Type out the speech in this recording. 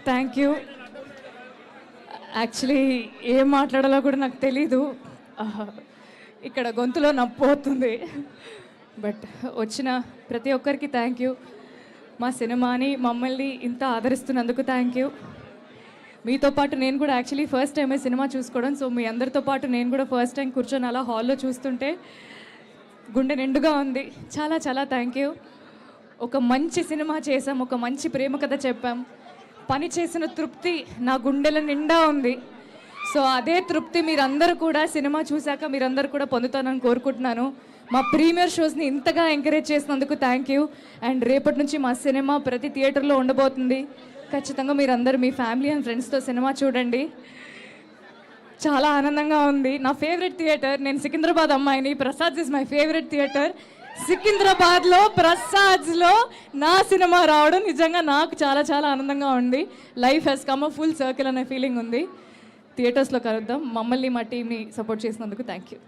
Thank you. Actually ఏం మాట్లాడాలో కూడా నాకు తెలీదు, ఇక్కడ గొంతులో నొప్పి పోతుంది. బట్ వచ్చిన ప్రతి ఒక్కరికి థ్యాంక్ యూ. మా సినిమాని మమ్మల్ని ఇంత ఆదరిస్తున్నందుకు థ్యాంక్ యూ. మీతో పాటు నేను కూడా యాక్చువల్లీ ఫస్ట్ టైమే సినిమా చూసుకోవడం. సో మీ అందరితో పాటు నేను కూడా ఫస్ట్ టైం కూర్చొని అలా హాల్లో చూస్తుంటే గుండె నిండుగా ఉంది. చాలా చాలా థ్యాంక్ యూ. ఒక మంచి సినిమా చేసాం, ఒక మంచి ప్రేమ కథ చెప్పాం. పని చేసిన తృప్తి నా గుండెల నిండా ఉంది. సో అదే తృప్తి మీరందరూ కూడా సినిమా చూశాక మీరందరూ కూడా పొందుతానని కోరుకుంటున్నాను. మా ప్రీమియర్ షోస్ని ఇంతగా ఎంకరేజ్ చేసినందుకు థ్యాంక్ యూ. అండ్ రేపటి నుంచి మా సినిమా ప్రతి థియేటర్లో ఉండబోతుంది. ఖచ్చితంగా మీరందరూ మీ ఫ్యామిలీ అండ్ ఫ్రెండ్స్తో సినిమా చూడండి. చాలా ఆనందంగా ఉంది. నా ఫేవరెట్ థియేటర్, నేను సికింద్రాబాద్ అమ్మాయిని, Prasad is my favourite theatre. సికింద్రాబాద్లో ప్రసాద్స్లో నా సినిమా రావడం నిజంగా నాకు చాలా చాలా ఆనందంగా ఉంది. Life has come a full circle అనే ఫీలింగ్ ఉంది. థియేటర్స్లో కలుద్దాం. మమ్మల్ని మా టీమ్ని సపోర్ట్ చేసినందుకు థ్యాంక్ యూ.